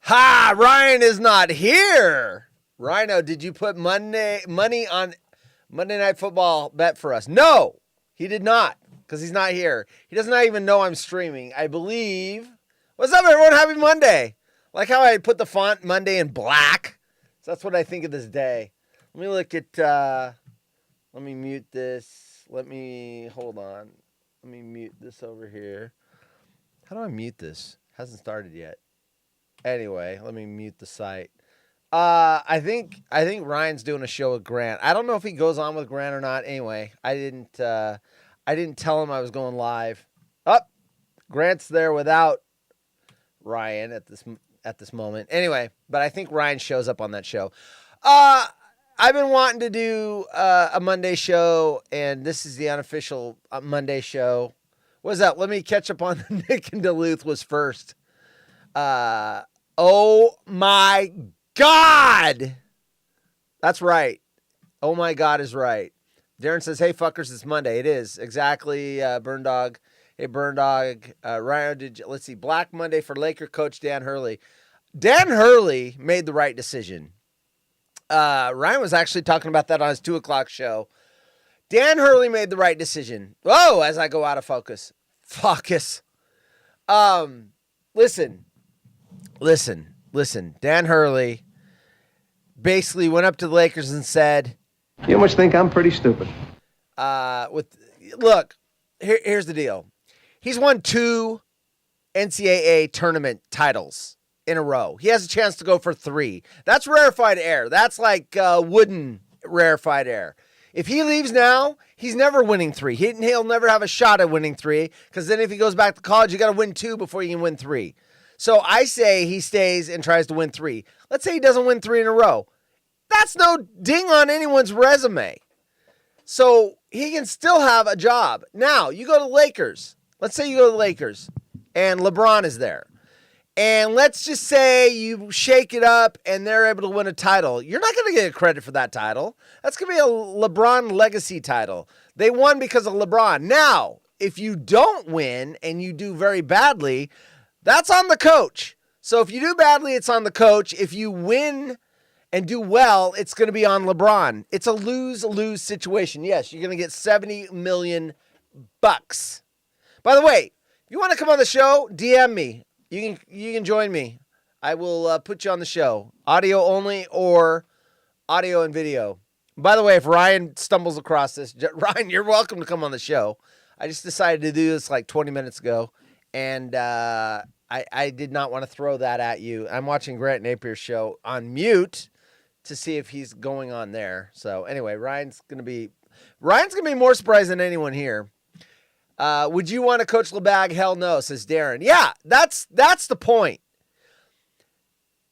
Ha! Ryan is not here. Rhino, did you put money on Monday Night Football bet for us? No, he did not, because he's not here. He does not even know I'm streaming. I believe. What's up, everyone? Happy Monday. Like how I put the font Monday in black. So that's what I think of this day. Let me look at, let me mute this. Hold on. Let me mute this over here. How do I mute this? Hasn't started yet. Anyway, let me mute the site. I think Ryan's doing a show with Grant. I don't know if he goes on with Grant or not. Anyway, I didn't tell him I was going live. Grant's there without Ryan at this moment. Anyway, but I think Ryan shows up on that show. I've been wanting to do a Monday show, and this is the unofficial Monday show. What's up? Let me catch up on Nick and Duluth was first. Oh my God. That's right. Oh my God is right. Darren says, hey, fuckers, it's Monday. It is. Exactly, Burn Dog. Hey, Burn Dog. Ryan, let's see. Black Monday for Laker coach Dan Hurley. Dan Hurley made the right decision. Ryan was actually talking about that on his 2 o'clock show. Dan Hurley made the right decision. Whoa, as I go out of focus. Focus. Listen. Dan Hurley basically went up to the Lakers and said, you must think I'm pretty stupid. Look, here's the deal. He's won 2 NCAA tournament titles in a row. He has a chance to go for 3. That's rarefied air. That's like wooden rarefied air. If he leaves now, he's never winning 3. He'll never have a shot at winning 3, because then if he goes back to college, you got to win 2 before you can win 3. So I say he stays and tries to win 3. Let's say he doesn't win 3 in a row. That's no ding on anyone's resume. So he can still have a job. Now, you go to Lakers. Let's say you go to the Lakers and LeBron is there. And let's just say you shake it up and they're able to win a title. You're not going to get credit for that title. That's going to be a LeBron legacy title. They won because of LeBron. Now, if you don't win and you do very badly, that's on the coach. So if you do badly, it's on the coach. If you win and do well, it's going to be on LeBron. It's a lose-lose situation. Yes, you're going to get $70 million. By the way, if you want to come on the show, DM me. You can join me. I will put you on the show. Audio only or audio and video. By the way, if Ryan stumbles across this, Ryan, you're welcome to come on the show. I just decided to do this like 20 minutes ago, and I did not want to throw that at you. I'm watching Grant Napier's show on mute to see if he's going on there. So anyway, Ryan's gonna be more surprised than anyone here. Would you want to coach LeBag? Hell no, says Darren. Yeah, that's the point.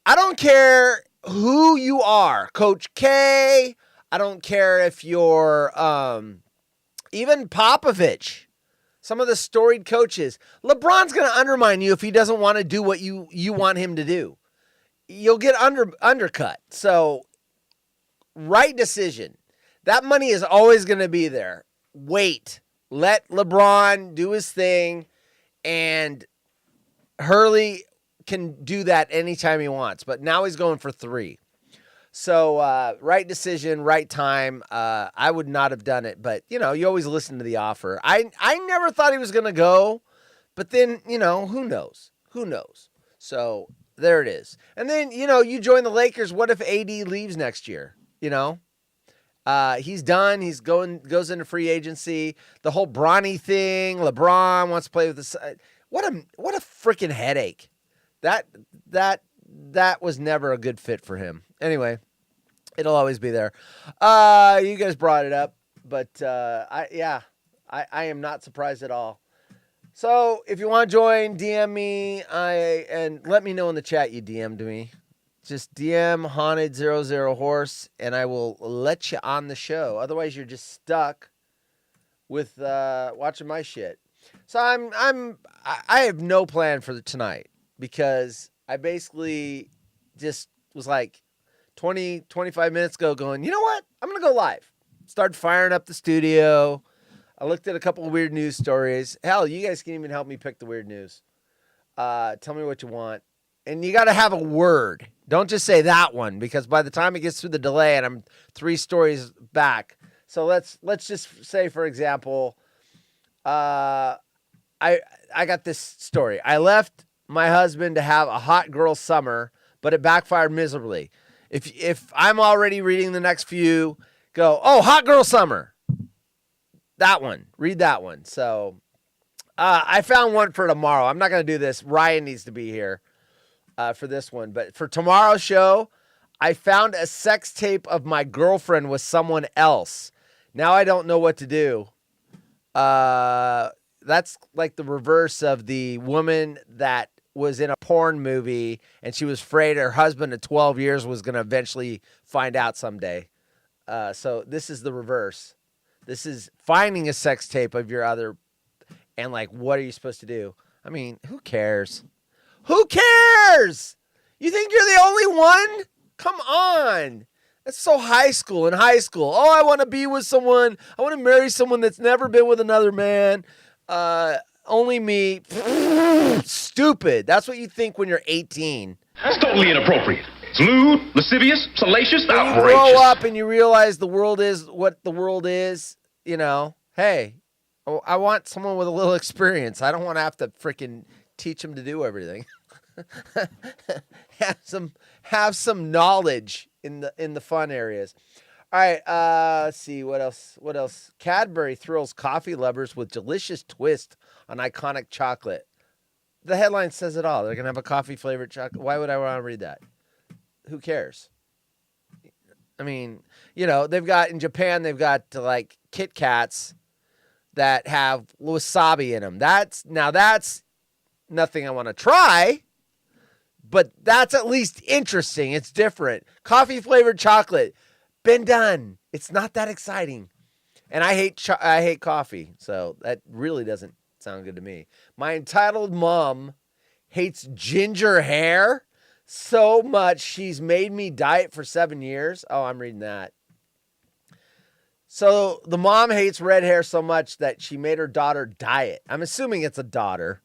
I don't care who you are, Coach K. I don't care if you're even Popovich, some of the storied coaches. LeBron's going to undermine you if he doesn't want to do what you want him to do. You'll get undercut. So, right decision. That money is always going to be there. Wait. Let LeBron do his thing, and Hurley can do that anytime he wants. But now he's going for 3. So, right decision, right time. I would not have done it, but, you always listen to the offer. I never thought he was going to go, but then, who knows? Who knows? So, there it is. And then, you join the Lakers. What if AD leaves next year? He's done. Goes into free agency. The whole Bronny thing. LeBron wants to play with the. What a freaking headache. That was never a good fit for him. Anyway, it'll always be there. You guys brought it up, but I am not surprised at all. So if you want to join, DM me. And let me know in the chat you DM'd me. Just DM Haunted00 Horse, and I will let you on the show. Otherwise, you're just stuck with watching my shit. So I have no plan for tonight because I basically just was like 20, 25 minutes ago going, you know what? I'm going to go live. Start firing up the studio. I looked at a couple of weird news stories. Hell, you guys can even help me pick the weird news. Tell me what you want. And you got to have a word. Don't just say that one, because by the time it gets through the delay and I'm 3 stories back. So let's just say, for example, I got this story. I left my husband to have a hot girl summer, but it backfired miserably. If I'm already reading the next few, go, oh, hot girl summer. That one. Read that one. So I found one for tomorrow. I'm not going to do this. Ryan needs to be here. For this one, but for tomorrow's show, I found a sex tape of my girlfriend with someone else. Now I don't know what to do. That's like the reverse of the woman that was in a porn movie and she was afraid her husband of 12 years was going to eventually find out someday. So this is the reverse. This is finding a sex tape of your other, and like, what are you supposed to do? I mean, who cares? Who cares? You think you're the only one? Come on. That's so high school. In high school, oh, I want to be with someone. I want to marry someone that's never been with another man. Only me. Stupid. That's what you think when you're 18. That's totally inappropriate. It's lewd, lascivious, salacious, when outrageous. You grow up and you realize the world is what the world is, hey, I want someone with a little experience. I don't want to have to freaking teach them to do everything. have some knowledge in the fun areas. All right, let's see what else. Cadbury thrills coffee lovers with delicious twist on iconic chocolate. The headline says it all. They're gonna have a coffee flavored chocolate. Why would I want to read that? Who cares? I mean, they've got in Japan, they've got like Kit Kats that have wasabi in them. That's nothing I want to try, but that's at least interesting. It's different. Coffee flavored chocolate. Been done. It's not that exciting. And I hate coffee, so that really doesn't sound good to me. My entitled mom hates ginger hair so much she's made me diet for 7 years. Oh, I'm reading that. So the mom hates red hair so much that she made her daughter diet. I'm assuming it's a daughter.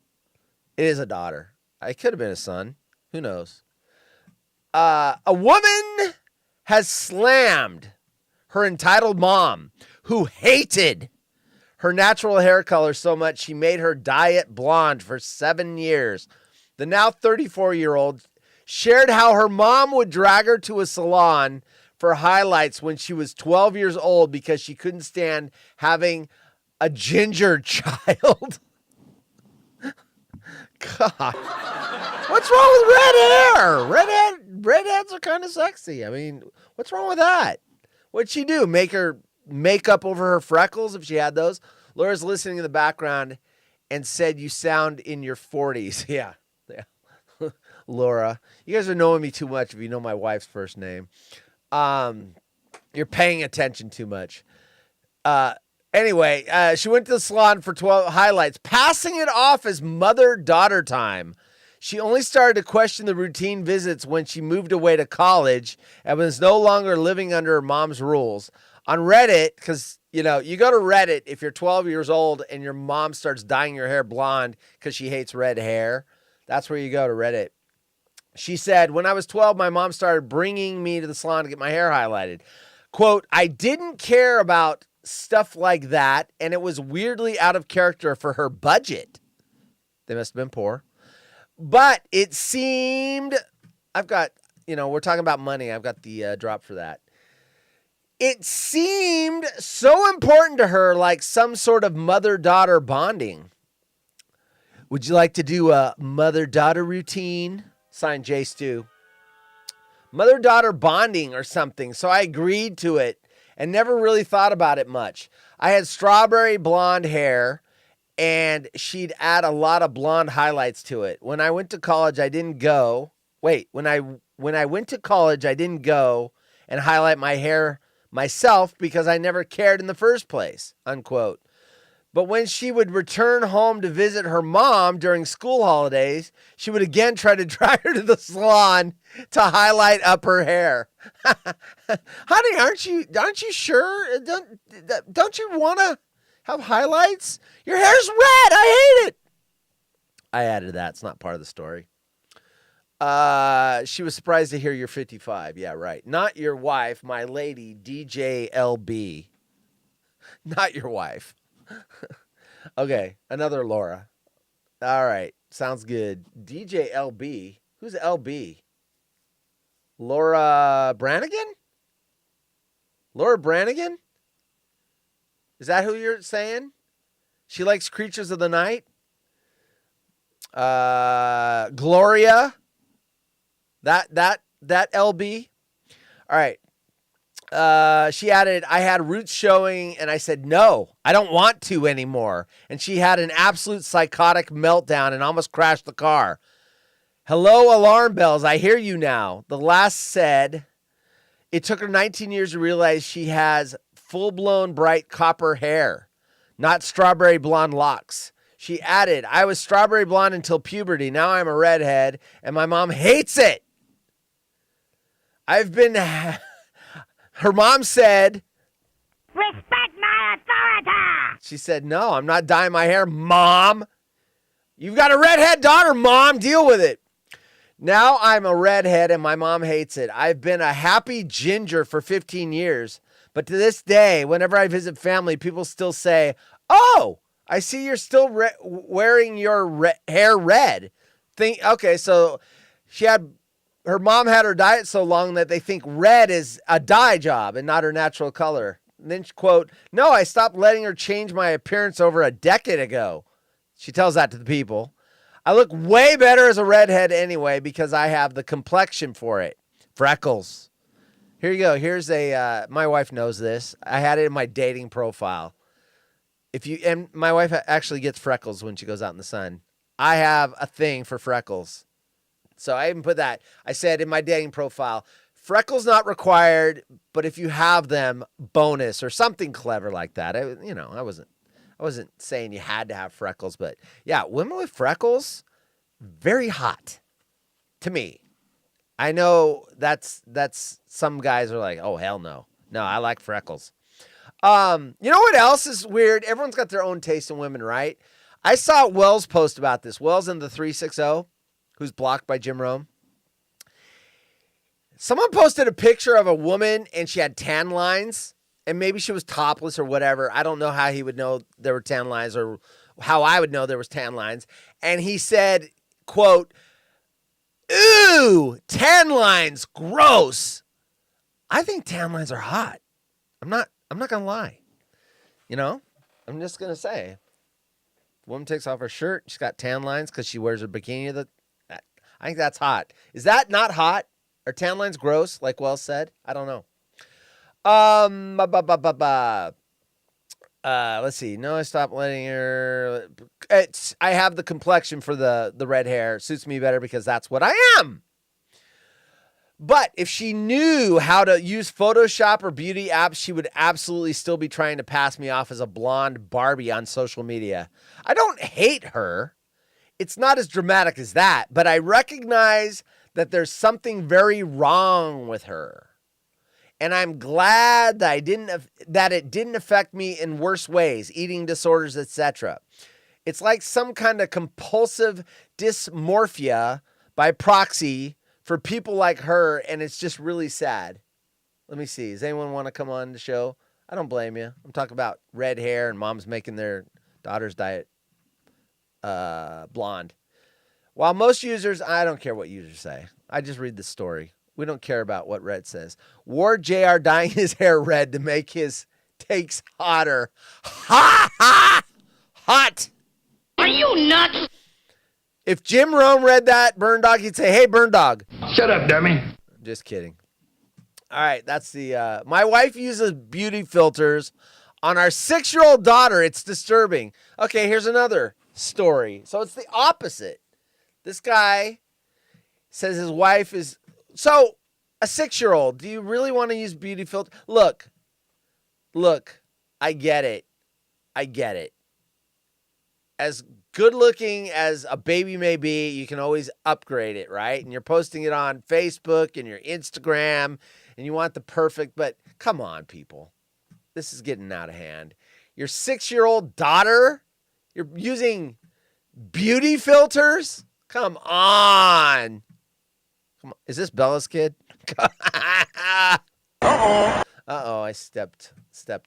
It is a daughter. It could have been a son. Who knows? A woman has slammed her entitled mom, who hated her natural hair color so much she made her dye it blonde for 7 years. The now 34-year-old shared how her mom would drag her to a salon for highlights when she was 12 years old because she couldn't stand having a ginger child. God. What's wrong with red hair? Redheads are kind of sexy. I mean, what's wrong with that? What'd she do? Make her makeup over her freckles if she had those? Laura's listening in the background and said, you sound in your 40s. Yeah. Laura, you guys are knowing me too much if you know my wife's first name. You're paying attention too much. Anyway, she went to the salon for 12 highlights, passing it off as mother-daughter time. She only started to question the routine visits when she moved away to college and was no longer living under her mom's rules. On Reddit, because, you go to Reddit if you're 12 years old and your mom starts dyeing your hair blonde because she hates red hair. That's where you go to Reddit. She said, when I was 12, my mom started bringing me to the salon to get my hair highlighted. Quote, I didn't care about stuff like that, and it was weirdly out of character for her budget. They must have been poor. But it seemed, I've got, we're talking about money. I've got the drop for that. It seemed so important to her, like some sort of mother-daughter bonding. Would you like to do a mother-daughter routine? Signed, Jay Stu. Mother-daughter bonding or something. So I agreed to it and never really thought about it much. I had strawberry blonde hair, and she'd add a lot of blonde highlights to it. When I went to college, I didn't go. When I went to college, I didn't go and highlight my hair myself because I never cared in the first place, unquote. But when she would return home to visit her mom during school holidays, she would again try to drag her to the salon to highlight up her hair. Honey, aren't you sure? Don't you want to have highlights? Your hair's red. I hate it. I added that. It's not part of the story. She was surprised to hear you're 55. Yeah, right. Not your wife, my lady, DJ LB. Not your wife. Okay, another Laura. All right, sounds good. DJ LB. Who's LB? Laura Branigan? Laura Branigan? Is that who you're saying? She likes Creatures of the Night? Gloria? That LB? All right. She added, I had roots showing and I said, no, I don't want to anymore. And she had an absolute psychotic meltdown and almost crashed the car. Hello, alarm bells. I hear you now. The last said, it took her 19 years to realize she has full-blown bright copper hair, not strawberry blonde locks. She added, I was strawberry blonde until puberty. Now I'm a redhead and my mom hates it. Her mom said, respect my authority. She said, no, I'm not dyeing my hair, Mom. You've got a redhead daughter, Mom. Deal with it. Now I'm a redhead and my mom hates it. I've been a happy ginger for 15 years. But to this day, whenever I visit family, people still say, oh, I see you're still wearing your hair red. Okay, so her mom had her dye it so long that they think red is a dye job and not her natural color. And then she, quote, no, I stopped letting her change my appearance over a decade ago. She tells that to the people. I look way better as a redhead anyway because I have the complexion for it. Freckles. Here you go. Here's my wife knows this. I had it in my dating profile. And my wife actually gets freckles when she goes out in the sun. I have a thing for freckles. So I even put that. I said in my dating profile, freckles not required, but if you have them, bonus or something clever like that. I wasn't saying you had to have freckles, but yeah, women with freckles, very hot to me. I know that's some guys are like, oh, hell no. No, I like freckles. You know what else is weird? Everyone's got their own taste in women, right? I saw Wells post about this. Wells in the 360, who's blocked by Jim Rome. Someone posted a picture of a woman and she had tan lines and maybe she was topless or whatever. I don't know how he would know there were tan lines or how I would know there was tan lines. And he said, quote, ooh, tan lines, gross. I think tan lines are hot. I'm not gonna lie. You know, I'm just gonna say. Woman takes off her shirt. She's got tan lines because she wears a bikini. I think that's hot. Is that not hot? Are tan lines gross? Like Wells said, I don't know. Let's see. No, I stopped letting her. I have the complexion for the red hair. It suits me better because that's what I am. But if she knew how to use Photoshop or beauty apps, she would absolutely still be trying to pass me off as a blonde Barbie on social media. I don't hate her. It's not as dramatic as that, but I recognize that there's something very wrong with her. And I'm glad that it didn't affect me in worse ways, eating disorders, etc. It's like some kind of compulsive dysmorphia by proxy for people like her, and it's just really sad. Let me see. Does anyone want to come on the show? I don't blame you. I'm talking about red hair and moms making their daughter's diet blonde. While most users, I don't care what users say. I just read the story. We don't care about what Red says. Ward JR dyeing his hair red to make his takes hotter. Ha ha! Hot! Are you nuts? If Jim Rome read that, Burn Dog, he'd say, hey, Burn Dog. Shut up, dummy. Just kidding. All right, that's the... my wife uses beauty filters on our 6-year-old daughter. It's disturbing. Okay, here's another story. So it's the opposite. This guy says his wife is... So, a 6-year-old, do you really want to use beauty filter? Look, I get it. As good looking as a baby may be, you can always upgrade it, right? And you're posting it on Facebook and your Instagram, and you want the perfect, but come on, people. This is getting out of hand. Your 6-year-old daughter, you're using beauty filters? Come on. Is this Bella's kid? Uh-oh, I stepped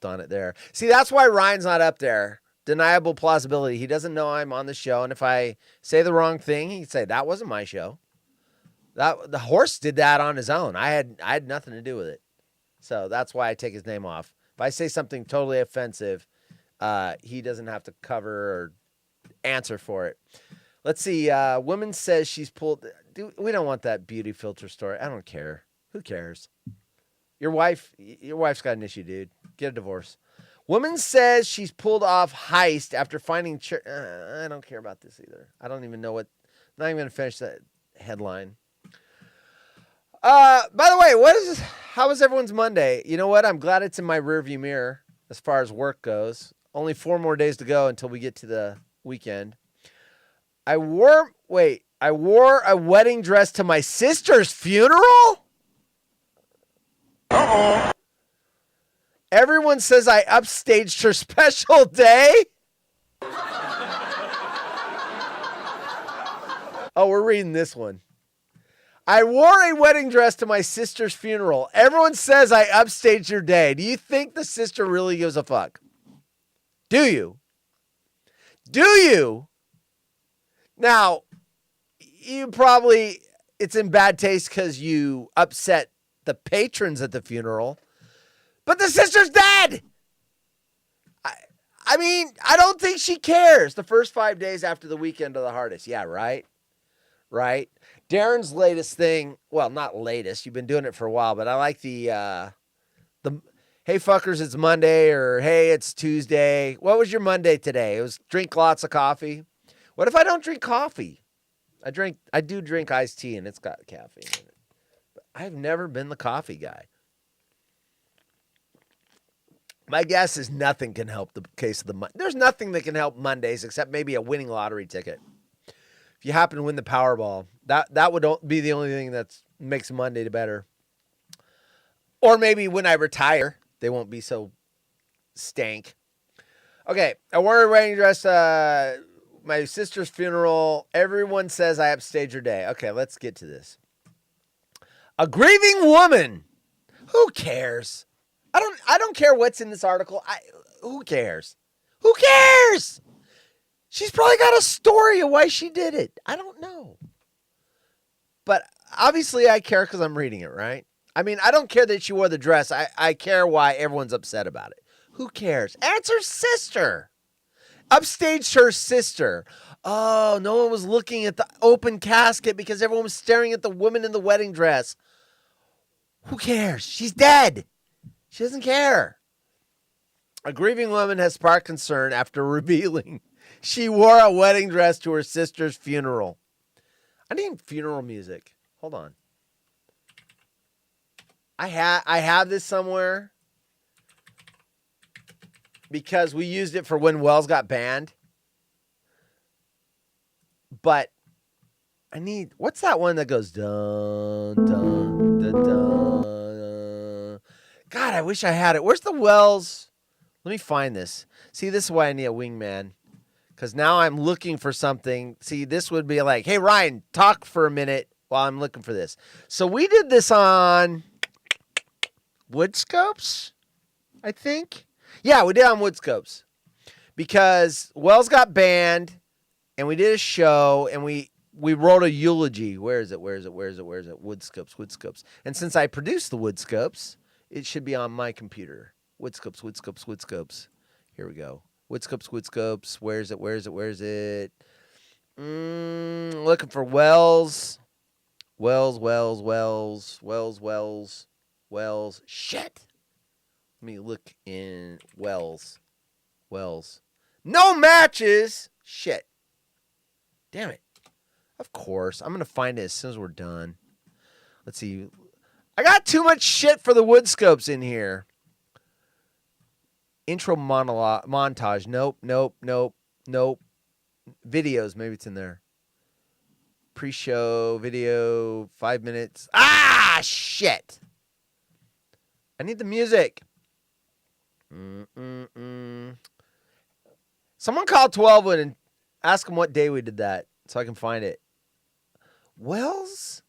on it there. See, that's why Ryan's not up there. Deniable plausibility. He doesn't know I'm on the show, and if I say the wrong thing, he can say, that wasn't my show. The horse did that on his own. I had nothing to do with it. So that's why I take his name off. If I say something totally offensive, he doesn't have to cover or answer for it. Let's see. Woman says she's pulled... we don't want that beauty filter story. I don't care. Who cares? Your wife's got an issue, dude. Get a divorce. Woman says she's pulled off heist after finding... I don't care about this either. I don't even know what... I'm not even going to finish that headline. By the way, how was everyone's Monday? You know what? I'm glad it's in my rearview mirror as far as work goes. Only 4 more days to go until we get to the weekend. I wore a wedding dress to my sister's funeral? Uh-oh. Everyone says I upstaged her special day? Oh, we're reading this one. I wore a wedding dress to my sister's funeral. Everyone says I upstaged her day. Do you think the sister really gives a fuck? Do you? Now, it's in bad taste because you upset the patrons at the funeral, but the sister's dead. I mean, I don't think she cares. The first 5 days after the weekend are the hardest. Yeah, right? Darren's latest thing, well, not latest. You've been doing it for a while, but I like the hey, fuckers, it's Monday, or hey, it's Tuesday. What was your Monday today? It was drink lots of coffee. What if I don't drink coffee? I do drink iced tea, and it's got caffeine in it. But I've never been the coffee guy. My guess is nothing can help the case of the there's nothing that can help Mondays except maybe a winning lottery ticket. If you happen to win the Powerball, that would be the only thing that makes Monday better. Or maybe when I retire, they won't be so stank. Okay, I wore a wedding dress, my sister's funeral. Everyone says I upstaged her day. Okay, let's get to this. A grieving woman. Who cares? I don't care what's in this article. Who cares? Who cares? She's probably got a story of why she did it. I don't know. But obviously I care because I'm reading it, right? I mean, I don't care that she wore the dress. I care why everyone's upset about it. Who cares? And it's her sister. Upstaged her sister. Oh, no one was looking at the open casket because everyone was staring at the woman in the wedding dress. Who cares? She's dead. She doesn't care. A grieving woman has sparked concern after revealing she wore a wedding dress to her sister's funeral. I need funeral music. Hold on. I have this somewhere because we used it for when Wells got banned. But I need, what's that one that goes dun dun dun dun? God, I wish I had it. Where's the Wells? Let me find this. See, this is why I need a wingman. Because now I'm looking for something. See, this would be like, hey, Ryan, talk for a minute while I'm looking for this. So we did this on Woodscopes, I think. Yeah, we did on Woodscopes. Because Wells got banned, and we did a show, and we wrote a eulogy. Where is it? Woodscopes. And since I produced the Woodscopes, it should be on my computer. Woodscopes. Here we go. Woodscopes. Where is it? Looking for Wells. Wells. Shit. Let me look in Wells. No matches. Shit. Damn it. Of course. I'm going to find it as soon as we're done. Let's see. I got too much shit for the Woodscopes in here. Intro monologue montage. Nope. Videos. Maybe it's in there. Pre-show video. 5 minutes. Ah, shit. I need the music. Someone call 12wood and ask them what day we did that so I can find it. Wells?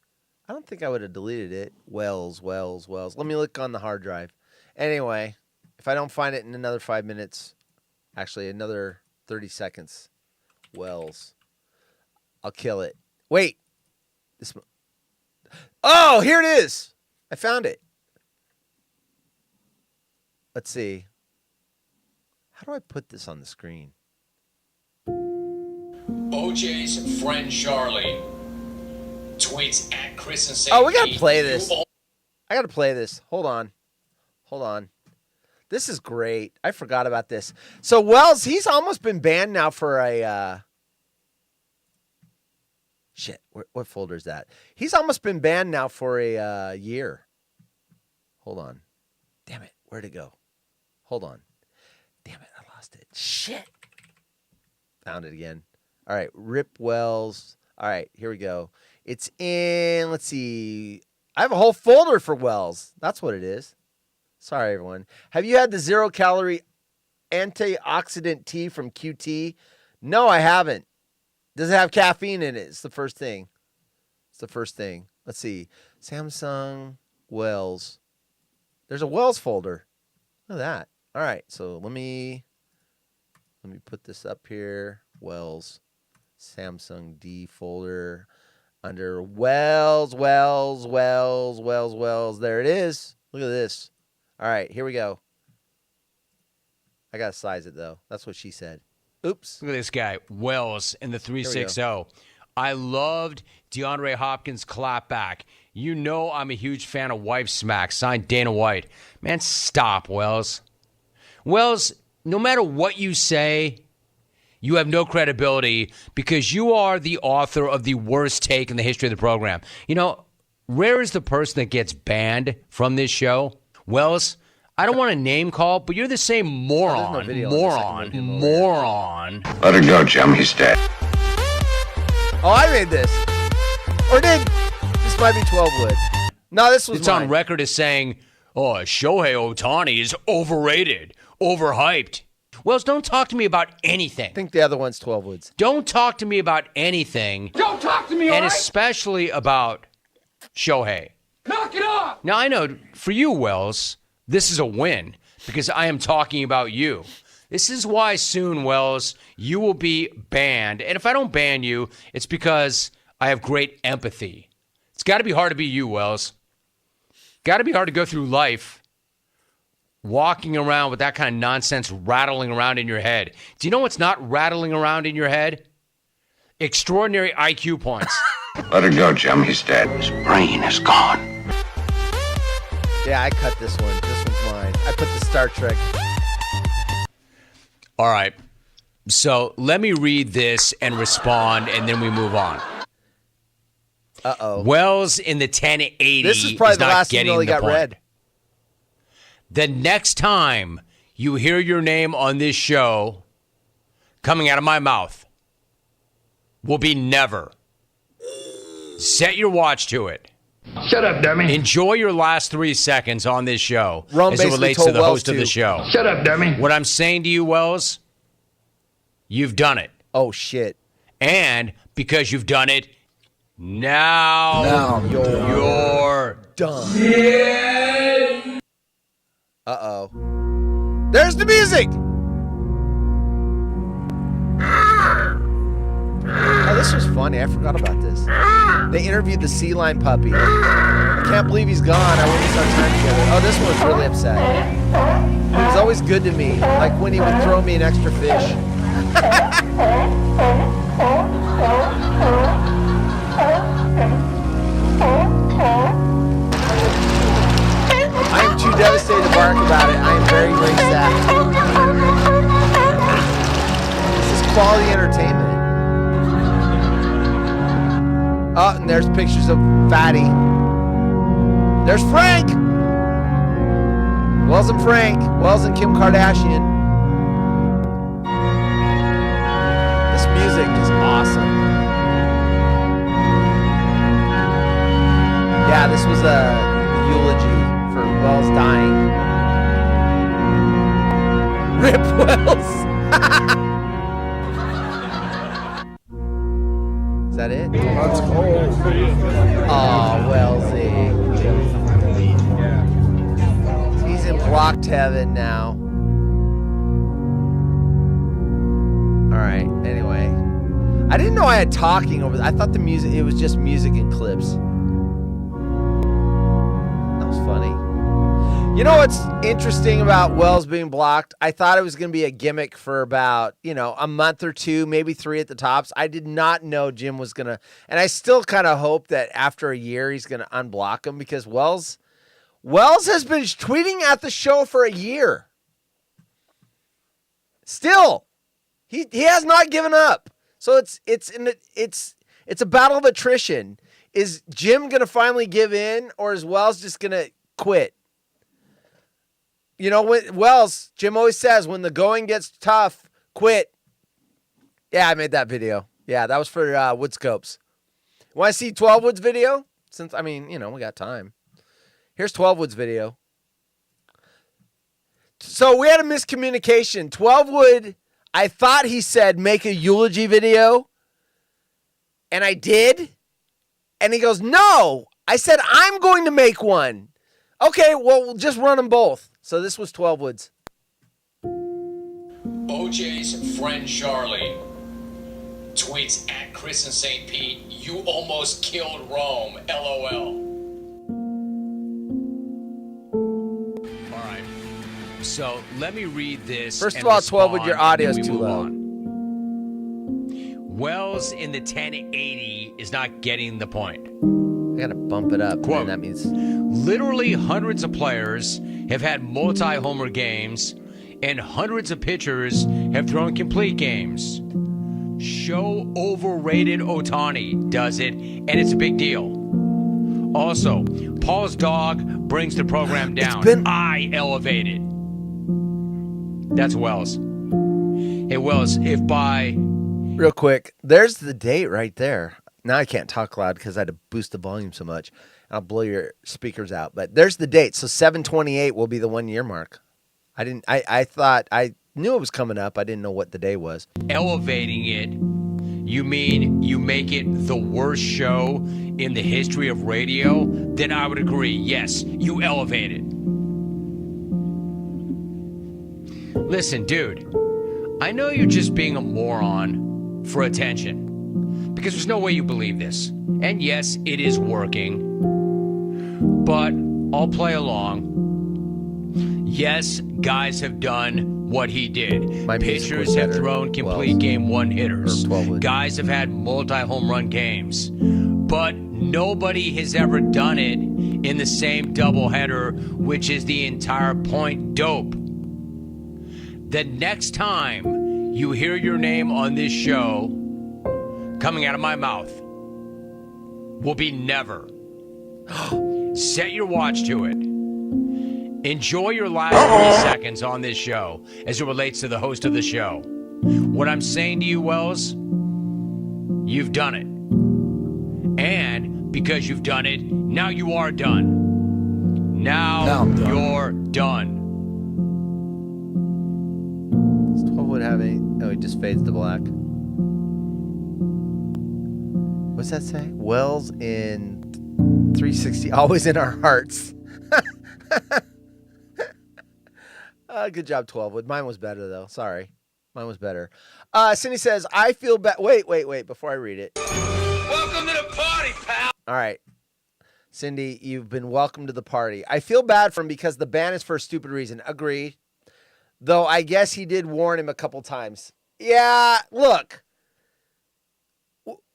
I don't think I would have deleted it. Wells. Let me look on the hard drive. Anyway, if I don't find it in another 5 minutes, actually another 30 seconds, Wells, I'll kill it. Wait. Oh, here it is. I found it. Let's see. How do I put this on the screen? OJ's friend Charlie tweets at Chris and St. Oh, we gotta play this. I gotta play this. Hold on. This is great. I forgot about this. So Wells, he's almost been banned now for a shit. What folder is that? He's almost been banned now for a year. Hold on. Damn it. Where'd it go? Hold on. Damn it. I lost it. Shit. Found it again. All right. Rip Wells. All right. Here we go. It's in, let's see. I have a whole folder for Wells. That's what it is. Sorry, everyone. Have you had the 0-calorie antioxidant tea from QT? No, I haven't. Does it have caffeine in it? It's the first thing. Let's see. Samsung Wells. There's a Wells folder. Look at that. All right. So let me put this up here. Wells. Samsung D folder. Under Wells. There it is. Look at this. All right, here we go. I got to size it, though. That's what she said. Oops. Look at this guy, Wells in the 360. I loved DeAndre Hopkins' clapback. You know I'm a huge fan of Wife Smack, signed Dana White. Man, stop, Wells. Wells, no matter what you say, you have no credibility because you are the author of the worst take in the history of the program. You know, rare is the person that gets banned from this show. Wells, I don't want to name call, but you're the same moron. Moron. Let her go, Jim. He's dead. Oh, I made this. Or did. This might be 12wood. No, this was It's mine. on record as saying, oh, Shohei Ohtani is overrated, overhyped. Wells, don't talk to me about anything. I think the other one's 12woods. Don't talk to me about anything. Don't talk to me, all And right? especially about Shohei. Knock it off! Now, I know for you, Wells, this is a win because I am talking about you. This is why soon, Wells, you will be banned. And if I don't ban you, it's because I have great empathy. It's got to be hard to be you, Wells. Got to be hard to go through life walking around with that kind of nonsense rattling around in your head. Do you know what's not rattling around in your head? Extraordinary IQ points. Let her go, Jim. He's dead. His brain is gone. Yeah, I cut this one. This one's mine. I put the Star Trek. All right. So let me read this and respond, and then we move on. Uh-oh. Wells in the 1080 This is probably the not last getting email he the got point. read. The next time you hear your name on this show coming out of my mouth will be never. Set your watch to it. Shut up, dummy. Enjoy your last 3 seconds on this show Rome as it basically relates to told the Wells host of to. the show. Shut up, dummy. What I'm saying to you, Wells, you've done it. Oh, shit. And because you've done it, now you're done. Uh-oh. There's the music! Oh, this was funny. I forgot about this. They interviewed the sea lion puppy. I can't believe he's gone. I wouldn't start time together. Oh, this one was really upset. He was always good to me, like when he would throw me an extra fish. I am too devastated to bark about it. I am very, very sad. This is quality entertainment. Oh, and there's pictures of Fatty. There's Frank! Wells and Frank. Wells and Kim Kardashian. This music is awesome. Yeah, this was a eulogy for Wells dying. Rip Wells. Is that it? Let's go. Oh, Wellsy. He's in blocked heaven now. All right. Anyway, I didn't know I had talking over. I thought the music. It was just music and clips. That was funny. You know what's interesting about Wells being blocked? I thought it was going to be a gimmick for about, a month or two, maybe 3 at the tops. I did not know Jim was going to, and I still kind of hope that after a year he's going to unblock him because Wells has been tweeting at the show for a year. Still, he has not given up. So it's a battle of attrition. Is Jim going to finally give in, or is Wells just going to quit? Jim always says, when the going gets tough, quit. Yeah, I made that video. Yeah, that was for Woodscopes. Want to see 12 Woods video? Since, we got time. Here's 12 Woods video. So we had a miscommunication. 12 Wood, I thought he said make a eulogy video. And I did. And he goes, no. I said, I'm going to make one. Okay, well, we'll just run them both. So this was 12 Woods. OJ's friend Charlie tweets at Chris and St. Pete, you almost killed Rome, LOL. all right. So let me read this. First and of all, 12 Wood, your respond, and audio's then we too move low. on. Wells in the 1080 is not getting the point. I got to bump it up. Quote. And that means Literally hundreds of players have had multi-homer games, and hundreds of pitchers have thrown complete games. Show overrated Ohtani does it, and it's a big deal. Also, Paul's dog brings the program down. I elevate it. That's Wells. Hey, Wells, if by... real quick, there's the date right there. Now I can't talk loud because I had to boost the volume so much. I'll blow your speakers out. But there's the date. So 7/28 will be the 1 year mark. I thought I knew it was coming up. I didn't know what the day was. elevating it, you mean you make it the worst show in the history of radio? Then I would agree. Yes, you elevate it. Listen, dude, I know you're just being a moron for attention because there's no way you believe this. And yes, it is working. But I'll play along. Yes, guys have done what he did. My music was Pitchers have better. thrown complete Wells. game one hitters. Or 12 wood. Guys have had multi-home run games. But nobody has ever done it in the same doubleheader, which is the entire point, dope. The next time you hear your name on this show coming out of my mouth will be never. Set your watch to it. Enjoy your last 3 seconds on this show as it relates to the host of the show. What I'm saying to you, Wells, you've done it. And because you've done it, now you are done. Now I'm done. you're done. Does 12 wood have any? Oh, he just fades to black. What's that say? Wells in 360, always in our hearts. Good job, 12 wood. Mine was better, though. Sorry. Mine was better. Cindy says, I feel bad. Wait. Before I read it. Welcome to the party, pal. All right. Cindy, you've been welcomed to the party. I feel bad for him because the ban is for a stupid reason. Agreed. Though I guess he did warn him a couple times. Yeah, look.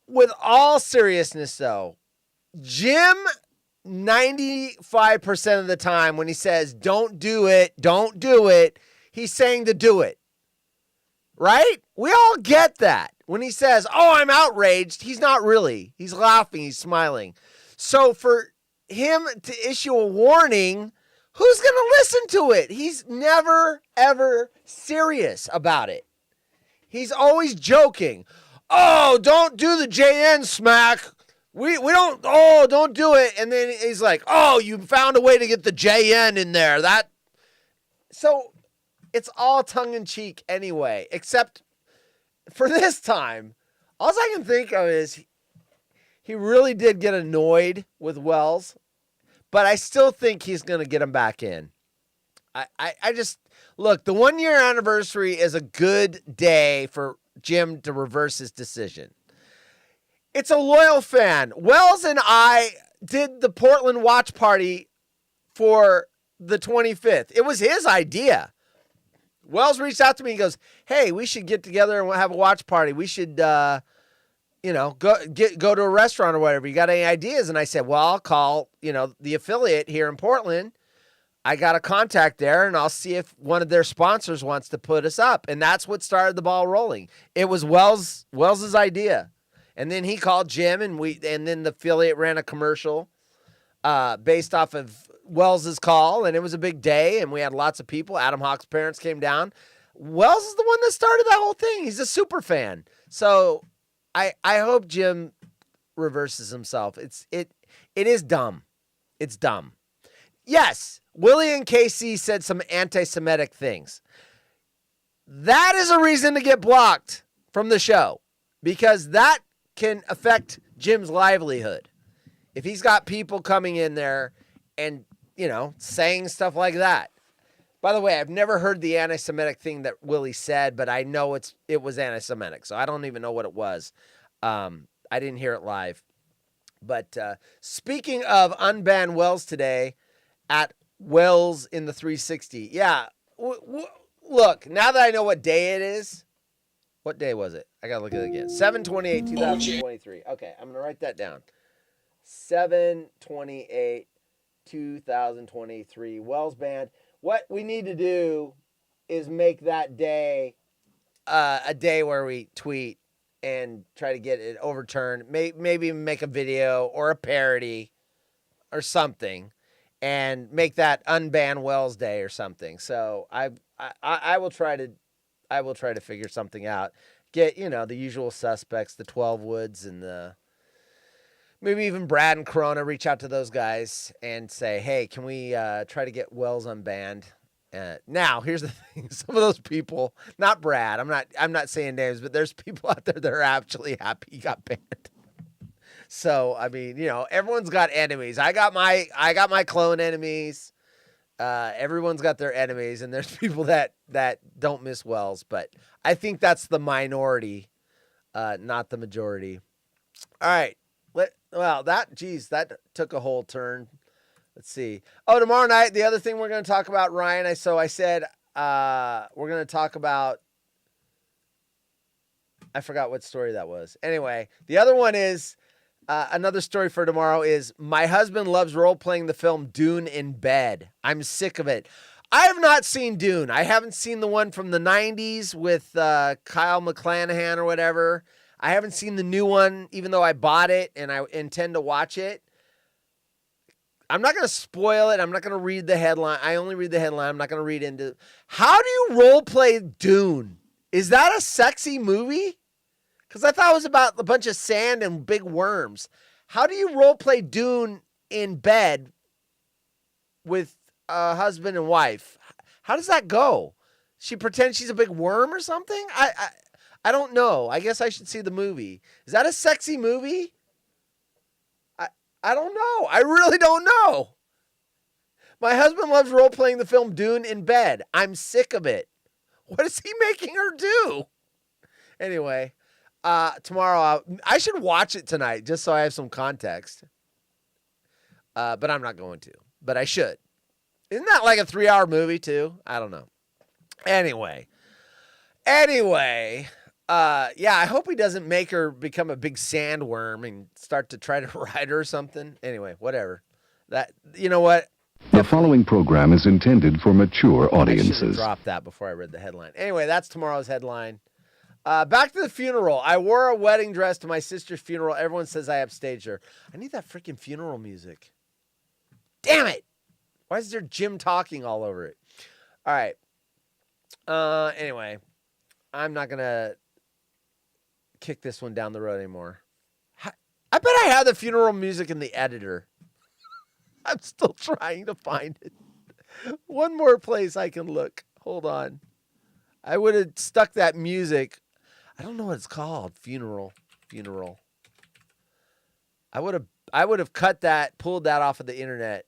With all seriousness, though, Jim, 95% of the time when he says, don't do it, he's saying to do it. Right? We all get that. When he says, oh, I'm outraged, he's not really. He's laughing, he's smiling. So for him to issue a warning, who's going to listen to it? He's never, ever serious about it. He's always joking. Oh, don't do the JN smack. We don't do it. And then he's like, oh, you found a way to get the JN in there. So it's all tongue in cheek anyway, except for this time, all I can think of is he really did get annoyed with Wells, but I still think he's going to get him back in. I just, look, the 1 year anniversary is a good day for Jim to reverse his decision. It's a loyal fan. Wells and I did the Portland watch party for the 25th. It was his idea. Wells reached out to me and goes, hey, we should get together and have a watch party. We should, go to a restaurant or whatever. You got any ideas? And I said, well, I'll call, the affiliate here in Portland. I got a contact there, and I'll see if one of their sponsors wants to put us up. And that's what started the ball rolling. It was Wells's idea. And then he called Jim, and then the affiliate ran a commercial based off of Wells's call, and it was a big day, and we had lots of people. Adam Hawk's parents came down. Wells is the one that started that whole thing. He's a super fan. So I hope Jim reverses himself. It is dumb. It's dumb. Yes, Willie and KC said some anti-Semitic things. That is a reason to get blocked from the show, because that can affect Jim's livelihood. If he's got people coming in there and, saying stuff like that. By the way, I've never heard the anti-Semitic thing that Willie said, but I know it was anti-Semitic, so I don't even know what it was. I didn't hear it live. But speaking of unbanned Wells today, at Wells in the 360. Yeah, look, now that I know what day it is, what day was it? I got to look at it again. 7/28/2023. Okay, I'm going to write that down. 7/28/2023. Wells band. What we need to do is make that day a day where we tweet and try to get it overturned. Maybe make a video or a parody or something, and make that unban Wells Day or something. So I will try to figure something out. Get, the usual suspects, the 12 Woods and maybe even Brad and Corona, reach out to those guys and say, hey, can we try to get Wells unbanned? Now, here's the thing. Some of those people, not Brad, I'm not saying names, but there's people out there that are actually happy he got banned. So, I mean, everyone's got enemies. I got my clone enemies. Everyone's got their enemies, and there's people that don't miss Wells, but I think that's the minority, not the majority. All right. That took a whole turn. Let's see. Oh, tomorrow night, the other thing we're going to talk about, Ryan, I said we're going to talk about, I forgot what story that was. Anyway, the other one is, another story for tomorrow is, my husband loves role-playing the film Dune in bed. I'm sick of it. I have not seen Dune. I haven't seen the one from the 90s with Kyle MacLachlan or whatever. I haven't seen the new one, even though I bought it and I intend to watch it. I'm not going to spoil it. I'm not going to read the headline. I only read the headline. I'm not going to read into. How do you role play Dune? Is that a sexy movie? Because I thought it was about a bunch of sand and big worms. How do you role play Dune in bed with a husband and wife? How does that go? She pretends she's a big worm or something? I don't know. I guess I should see the movie. Is that a sexy movie? I don't know. I really don't know. My husband loves role-playing the film Dune in bed. I'm sick of it. What is he making her do? Anyway, tomorrow, I should watch it tonight just so I have some context. But I'm not going to. But I should. Isn't that like a 3-hour movie too? I don't know. Anyway. Yeah, I hope he doesn't make her become a big sandworm and start to try to ride her or something. Anyway, whatever. That, you know what? The following program is intended for mature I should have audiences. dropped that before I read the headline. Anyway, that's tomorrow's headline. Back to the funeral. I wore a wedding dress to my sister's funeral. Everyone says I upstaged her. I need that freaking funeral music. Damn it. Why is there Jim talking all over it? All right. Anyway, I'm not going to kick this one down the road anymore. I bet I have the funeral music in the editor. I'm still trying to find it. One more place I can look. Hold on. I would have stuck that music. I don't know what it's called. Funeral. I would have cut that, pulled that off of the internet.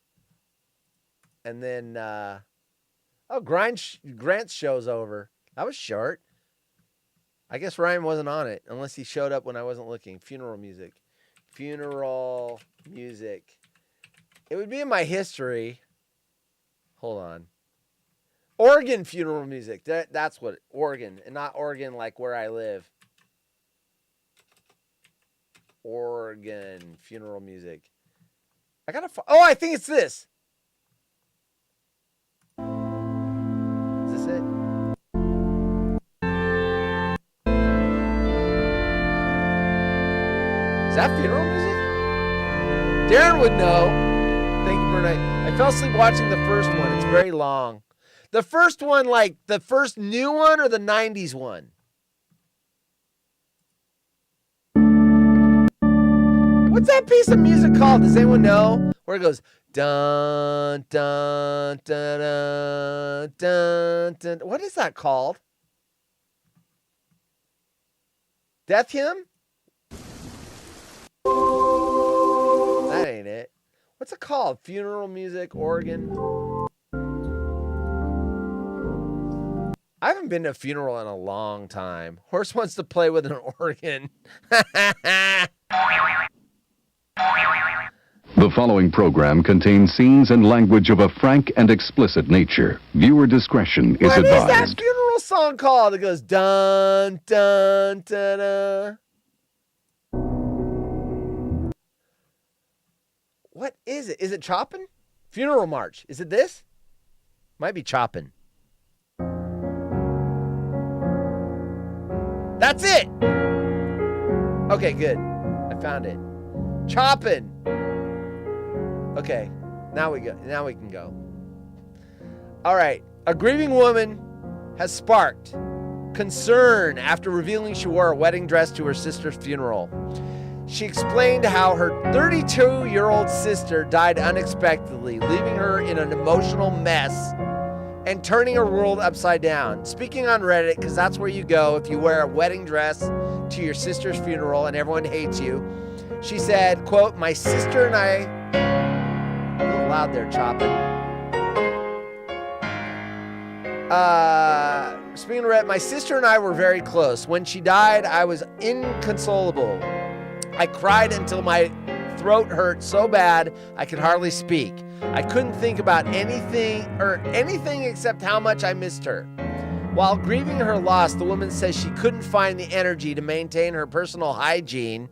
And then Grant's show's over. That was short. I guess Ryan wasn't on it unless he showed up when I wasn't looking. Funeral music. It would be in my history. Hold on. Oregon funeral music. That's what, Oregon. And not Oregon like where I live. Oregon funeral music. I think it's this. Is this it? Is that funeral music? Darren would know. Thank you, Bernard. I fell asleep watching the first one. It's very long. The first one, like the first new one or the 90s one? What's that piece of music called? Does anyone know? Where it goes, dun, dun, dun, dun, dun, dun. What is that called? Death hymn? That ain't it. What's it called? Funeral music, Oregon. I haven't been to a funeral in a long time. Horse wants to play with an organ. The following program contains scenes and language of a frank and explicit nature. Viewer discretion is What is that advised. funeral song called? It goes dun dun dun dun. What is it? Is it Chopin? Funeral March. Is it this? Might be Chopin. That's it. Okay, good. I found it. Chopin. Okay, now we can go. All right. A grieving woman has sparked concern after revealing she wore a wedding dress to her sister's funeral. She explained how her 32-year-old sister died unexpectedly, leaving her in an emotional mess and turning her world upside down. Speaking on Reddit, because that's where you go if you wear a wedding dress to your sister's funeral and everyone hates you, she said, quote, "My sister and I..." A little loud there, Chopin. Speaking of Reddit, "My sister and I were very close. When she died, I was inconsolable. I cried until my throat hurt so bad I could hardly speak. I couldn't think about anything except how much I missed her. While grieving her loss, the woman says she couldn't find the energy to maintain her personal hygiene.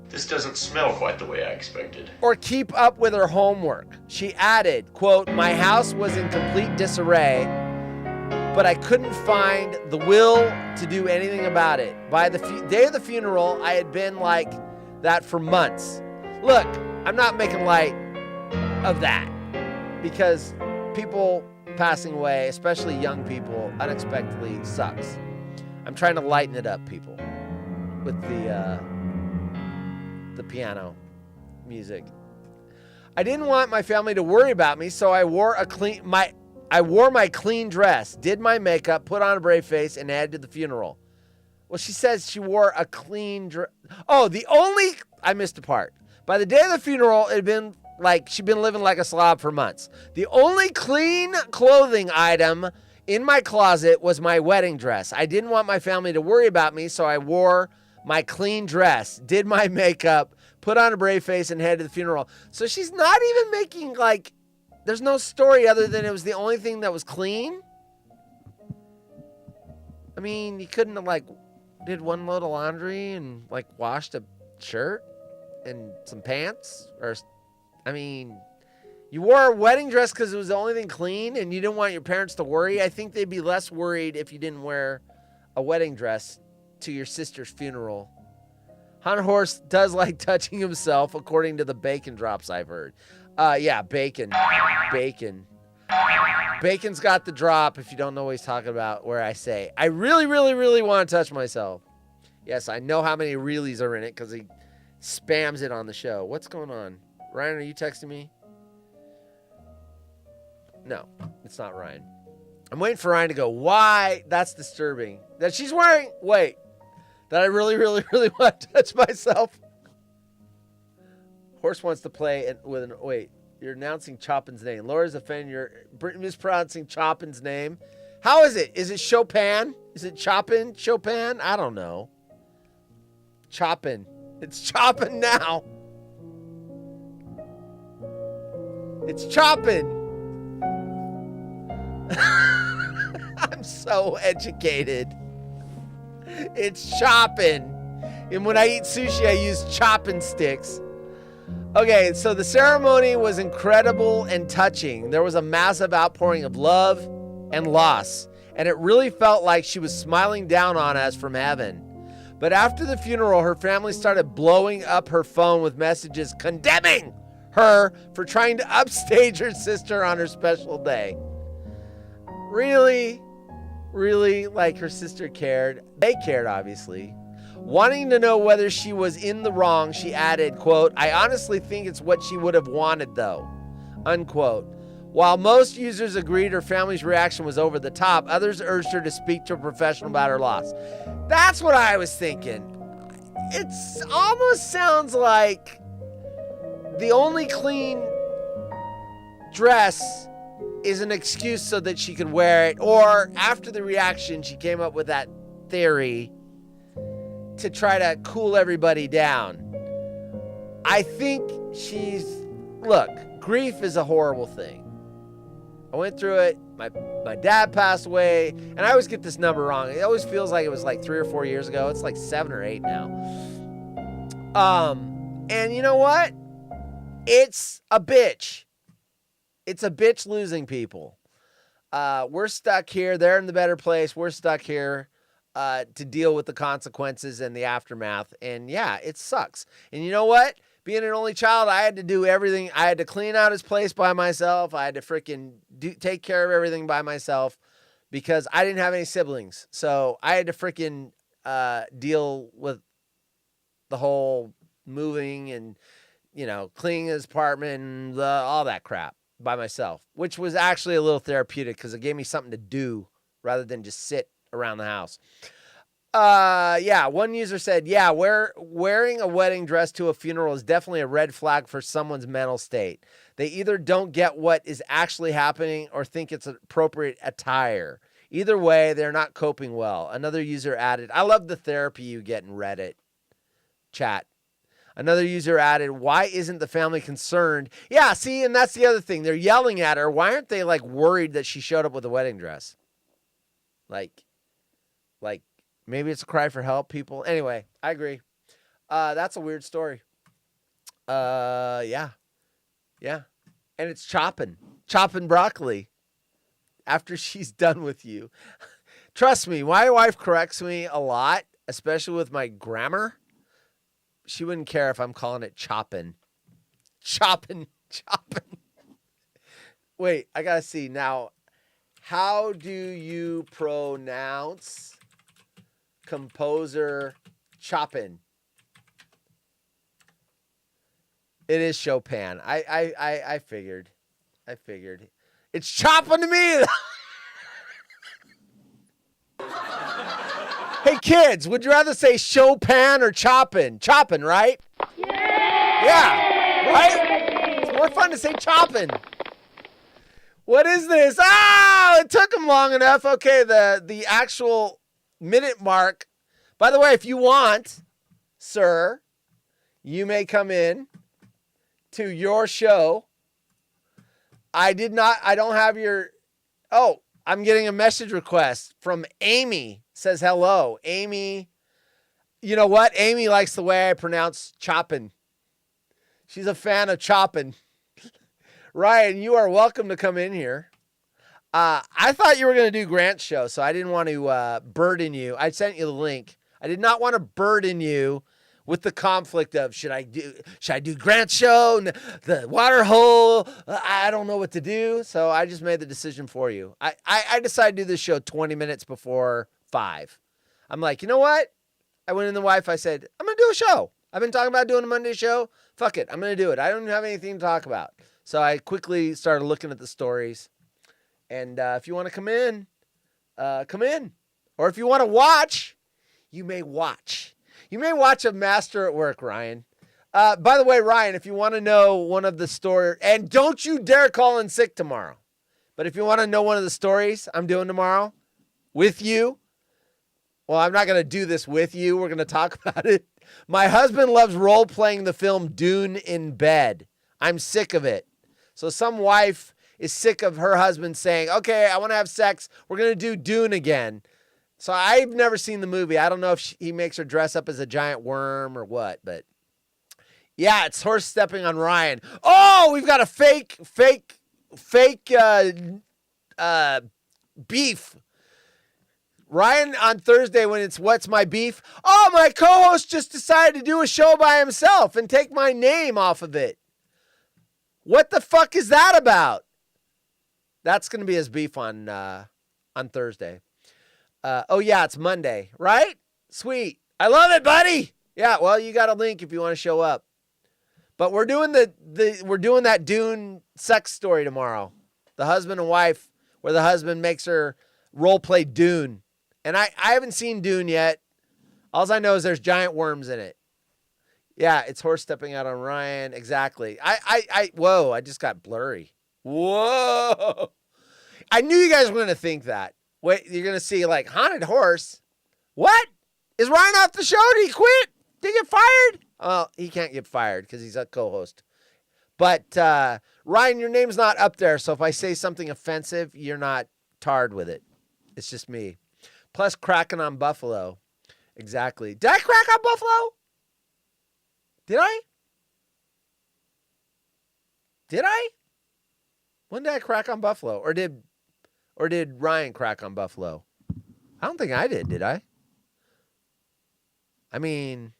This doesn't smell quite the way I expected. Or keep up with her homework. She added, quote, my house was in complete disarray, but I couldn't find the will to do anything about it. By the day of the funeral, I had been like that for months. Look, I'm not making light of that because people passing away, especially young people, unexpectedly sucks. I'm trying to lighten it up, people, with the piano music. I didn't want my family to worry about me, so I wore my clean dress, did my makeup, put on a brave face, and headed to the funeral. Well, she says she wore a clean dress. Oh, I missed a part. By the day of the funeral, it had been like she'd been living like a slob for months. The only clean clothing item in my closet was my wedding dress. I didn't want my family to worry about me, so I wore my clean dress, did my makeup, put on a brave face, and headed to the funeral. So she's not even making, like, there's no story other than it was the only thing that was clean. I mean, you couldn't have, like, did one load of laundry and, like, washed a shirt and some pants? Or, I mean, you wore a wedding dress because it was the only thing clean and you didn't want your parents to worry. I think they'd be less worried if you didn't wear a wedding dress to your sister's funeral. Hunter Horse does like touching himself, according to the bacon drops I've heard. Yeah, bacon. Bacon's got the drop, if you don't know what he's talking about, where I say, I really, really, really want to touch myself. Yes, I know how many reallys are in it because he spams it on the show. What's going on? Ryan, are you texting me? No, it's not Ryan. I'm waiting for Ryan to go, why? That's disturbing. That she's wearing, that I really, really, really want to touch myself. Horse wants to play it with an, you're announcing Chopin's name. Laura's offended, you're mispronouncing Chopin's name. How is it? Is it Chopin? Is it Chopin? Chopin? I don't know. Chopin. It's chopping now. It's chopping. I'm so educated. It's chopping. And when I eat sushi, I use chopping sticks. Okay, so the ceremony was incredible and touching. There was a massive outpouring of love and loss, and it really felt like she was smiling down on us from heaven. But after the funeral, her family started blowing up her phone with messages condemning her for trying to upstage her sister on her special day. Really, like her sister cared. They cared, obviously. Wanting to know whether she was in the wrong, she added, quote, I honestly think it's what she would have wanted, though, unquote. While most users agreed her family's reaction was over the top, others urged her to speak to a professional about her loss. That's what I was thinking. It almost sounds like the only clean dress is an excuse so that she could wear it, or after the reaction, she came up with that theory to try to cool everybody down. I think look, grief is a horrible thing. I went through it. My dad passed away, and I always get this number wrong. It always feels like it was like 3 or 4 years ago. It's like 7 or 8 now. And you know what? It's a bitch. It's a bitch losing people. We're stuck here. They're in the better place. We're stuck here to deal with the consequences and the aftermath. And yeah, it sucks. And you know what? Being an only child, I had to do everything. I had to clean out his place by myself. I had to freaking take care of everything by myself because I didn't have any siblings. So I had to freaking deal with the whole moving and, cleaning his apartment and all that crap by myself, which was actually a little therapeutic because it gave me something to do rather than just sit around the house. Yeah, one user said, yeah, wearing a wedding dress to a funeral is definitely a red flag for someone's mental state. They either don't get what is actually happening or think it's appropriate attire. Either way, they're not coping well. Another user added, I love the therapy you get in Reddit chat. Another user added, why isn't the family concerned? Yeah, see, and that's the other thing. They're yelling at her. Why aren't they like worried that she showed up with a wedding dress? Like maybe it's a cry for help, people. Anyway, I agree. That's a weird story. Yeah. And it's chopping broccoli after she's done with you. Trust me, my wife corrects me a lot, especially with my grammar. She wouldn't care if I'm calling it chopping. Wait, I gotta see now. How do you pronounce composer Chopin? It is Chopin. I figured. It's chopping to me. Hey kids, would you rather say Chopin or choppin'? Choppin', right? Yeah, right? It's more fun to say choppin'. What is this? Oh, it took them long enough. Okay, the actual minute mark. By the way, if you want, sir, you may come in to your show. I don't have your, I'm getting a message request from Amy. Says hello. Amy, you know what? Amy likes the way I pronounce choppin'. She's a fan of choppin'. Ryan, you are welcome to come in here. I thought you were going to do Grant's show, so I didn't want to burden you. I sent you the link. I did not want to burden you with the conflict of should I do Grant's show, the water hole? I don't know what to do, so I just made the decision for you. I decided to do this show 20 minutes before 5. I'm like, you know what? I went in the wife. I said, I'm going to do a show. I've been talking about doing a Monday show. Fuck it. I'm going to do it. I don't have anything to talk about. So I quickly started looking at the stories. And if you want to come in. Or if you want to watch, you may watch. You may watch a master at work, Ryan. By the way, Ryan, if you want to know one of the stories, and don't you dare call in sick tomorrow. But if you want to know one of the stories I'm doing tomorrow with you, well, I'm not going to do this with you. We're going to talk about it. My husband loves role-playing the film Dune in bed. I'm sick of it. So some wife is sick of her husband saying, okay, I want to have sex. We're going to do Dune again. So I've never seen the movie. I don't know if he makes her dress up as a giant worm or what, but yeah, it's horse stepping on Ryan. Oh, we've got a fake beef. Ryan on Thursday when it's What's My Beef? Oh, my co-host just decided to do a show by himself and take my name off of it. What the fuck is that about? That's going to be his beef on Thursday. Oh, yeah, it's Monday, right? Sweet. I love it, buddy. Yeah, well, you got a link if you want to show up. But we're doing we're doing that Dune sex story tomorrow. The husband and wife, where the husband makes her role play Dune. And I haven't seen Dune yet. All I know is there's giant worms in it. Yeah, it's horse stepping out on Ryan. Exactly. Whoa, I just got blurry. Whoa. I knew you guys were going to think that. Wait, you're going to see like haunted horse. What? Is Ryan off the show? Did he quit? Did he get fired? Well, he can't get fired because he's a co-host. But Ryan, your name's not up there. So if I say something offensive, you're not tarred with it. It's just me. Plus cracking on Buffalo. Exactly. Did I crack on Buffalo? Did I? When did I crack on Buffalo? Or did Ryan crack on Buffalo? I don't think I did I? I mean,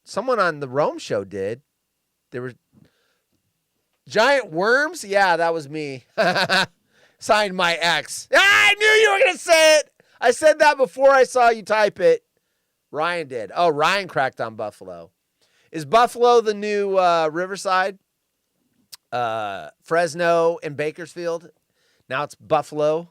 someone on the Rome show did. There were giant worms? Yeah, that was me. Signed my ex. I knew you were going to say it. I said that before I saw you type it. Ryan did. Oh, Ryan cracked on Buffalo. Is Buffalo the new Riverside? Fresno and Bakersfield? Now it's Buffalo.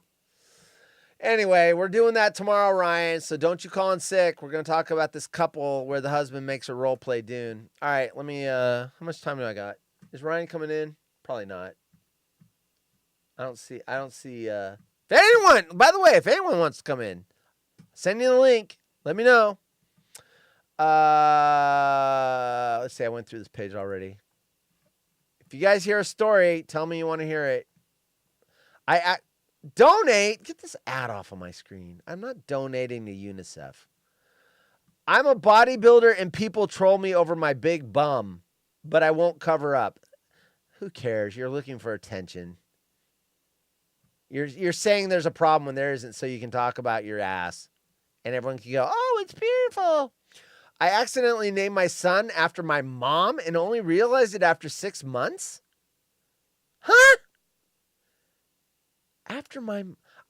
Anyway, we're doing that tomorrow, Ryan, so don't you call in sick. We're going to talk about this couple where the husband makes a role play Dune. All right, let me, how much time do I got? Is Ryan coming in? Probably not. I don't see, if anyone, by the way, if anyone wants to come in, send me the link. Let me know. Let's see. I went through this page already. If you guys hear a story, tell me you want to hear it. I donate. Get this ad off of my screen. I'm not donating to UNICEF. I'm a bodybuilder and people troll me over my big bum, but I won't cover up. Who cares? You're looking for attention. You're saying there's a problem when there isn't, so you can talk about your ass. And everyone can go, oh, it's beautiful. I accidentally named my son after my mom and only realized it after 6 months? Huh?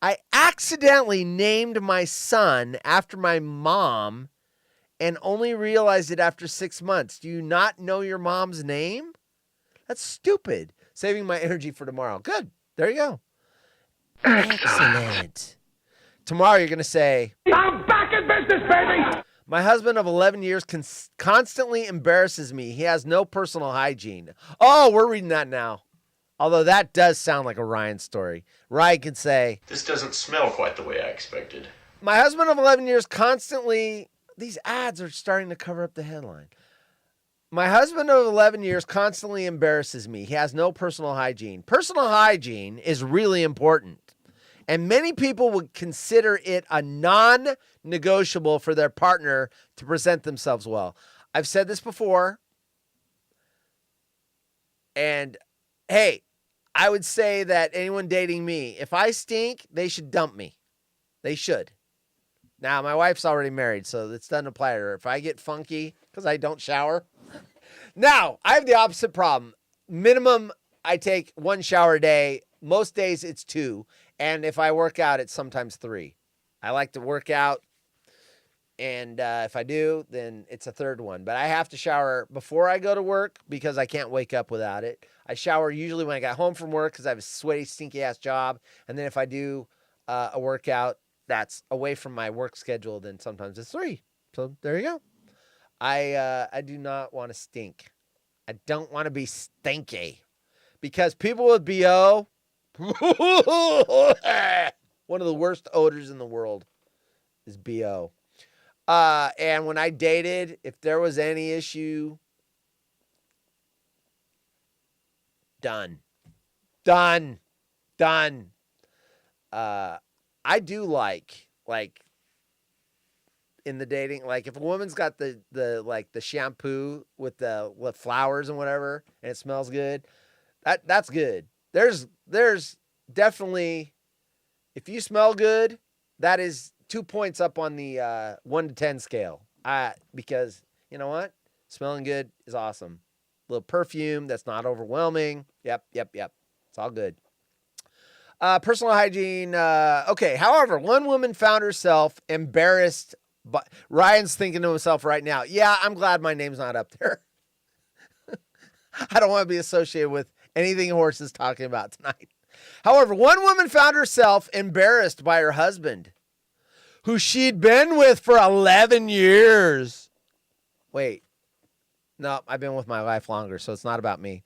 I accidentally named my son after my mom and only realized it after 6 months. Do you not know your mom's name? That's stupid. Saving my energy for tomorrow. Good. There you go. Excellent. Tomorrow you're going to say, I'm back in business, baby! my husband of 11 years constantly embarrasses me. He has no personal hygiene. Oh, we're reading that now. Although that does sound like a Ryan story. Ryan could say, This doesn't smell quite the way I expected. my husband of 11 years constantly... These ads are starting to cover up the headline. My husband of 11 years constantly embarrasses me. He has no personal hygiene. Personal hygiene is really important. And many people would consider it a non-negotiable for their partner to present themselves well. I've said this before. And, hey, I would say that anyone dating me, if I stink, they should dump me. They should. Now, my wife's already married, so this doesn't apply to her. If I get funky because I don't shower. Now, I have the opposite problem. Minimum, I take 1 shower a day. Most days, it's 2. And if I work out, it's sometimes 3. I like to work out. And if I do, then it's a 3rd one. But I have to shower before I go to work because I can't wake up without it. I shower usually when I got home from work because I have a sweaty, stinky-ass job. And then if I do a workout that's away from my work schedule, then sometimes it's 3. So there you go. I do not want to stink. I don't want to be stinky. Because people with BO, one of the worst odors in the world is BO. And when I dated, if there was any issue, done. I do like in the dating, like if a woman's got the shampoo with the flowers and whatever, and it smells good, that's good. There's definitely, if you smell good, that is 2 points up on the 1 to 10 scale. Because you know what? Smelling good is awesome. A little perfume that's not overwhelming. Yep. It's all good. Personal hygiene. Okay. However, one woman found herself embarrassed. But Ryan's thinking to himself right now, yeah, I'm glad my name's not up there. I don't want to be associated with anything Horse is talking about tonight. However, one woman found herself embarrassed by her husband, who she'd been with for 11 years. Wait. No, I've been with my wife longer, so it's not about me.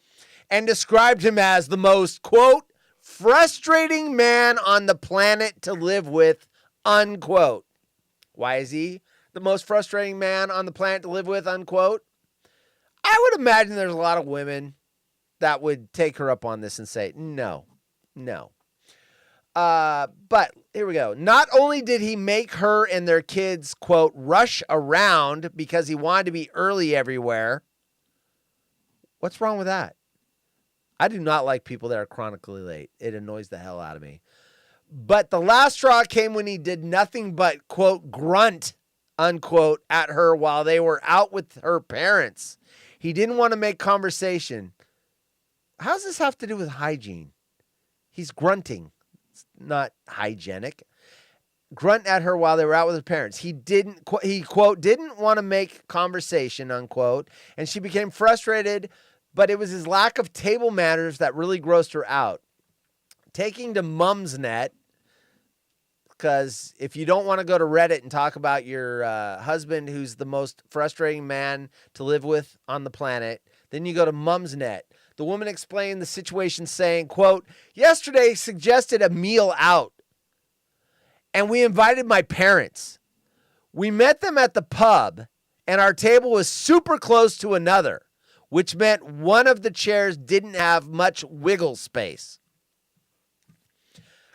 And described him as the most, quote, frustrating man on the planet to live with, unquote. Why is he the most frustrating man on the planet to live with, unquote? I would imagine there's a lot of women that would take her up on this and say, no. But here we go. Not only did he make her and their kids, quote, rush around because he wanted to be early everywhere. What's wrong with that? I do not like people that are chronically late. It annoys the hell out of me. But the last straw came when he did nothing but, quote, grunt, unquote, at her while they were out with her parents. He didn't want to make conversation. How does this have to do with hygiene? He's grunting. It's not hygienic. Grunt at her while they were out with her parents. He, quote, didn't want to make conversation, unquote, and she became frustrated, but it was his lack of table manners that really grossed her out. Taking to Mumsnet, because if you don't want to go to Reddit and talk about your husband who's the most frustrating man to live with on the planet, then you go to Mumsnet. The woman explained the situation saying, quote, yesterday suggested a meal out, and we invited my parents. We met them at the pub, and our table was super close to another, which meant one of the chairs didn't have much wiggle space.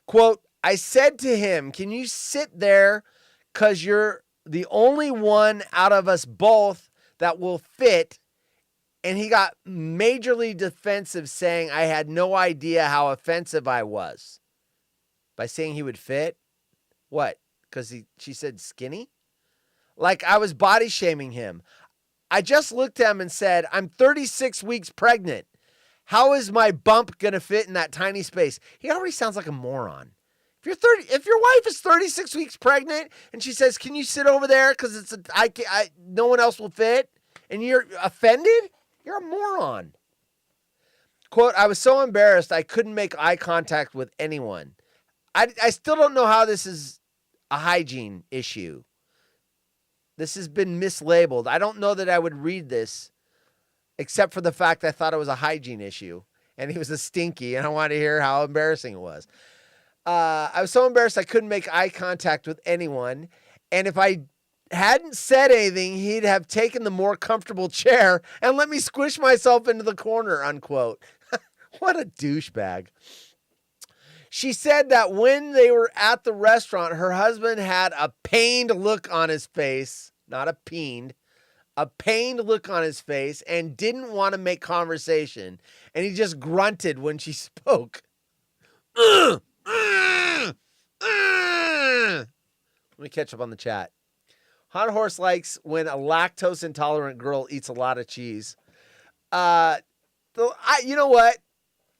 Quote, I said to him, can you sit there because you're the only one out of us both that will fit? And he got majorly defensive, saying I had no idea how offensive I was. By saying he would fit? What? Because she said skinny? Like I was body shaming him. I just looked at him and said, I'm 36 weeks pregnant. How is my bump going to fit in that tiny space? He already sounds like a moron. If your wife is 36 weeks pregnant and she says, can you sit over there because no one else will fit, and you're offended, you're a moron. Quote, I was so embarrassed I couldn't make eye contact with anyone. I still don't know how this is a hygiene issue. This has been mislabeled. I don't know that I would read this except for the fact I thought it was a hygiene issue and he was a stinky and I wanted to hear how embarrassing it was. I was so embarrassed I couldn't make eye contact with anyone. And if I hadn't said anything, he'd have taken the more comfortable chair and let me squish myself into the corner, unquote. What a douchebag. She said that when they were at the restaurant, her husband had a pained look on his face, not a pained look on his face, and didn't want to make conversation. And he just grunted when she spoke. Let me catch up on the chat. Hot Horse likes when a lactose intolerant girl eats a lot of cheese. You know what?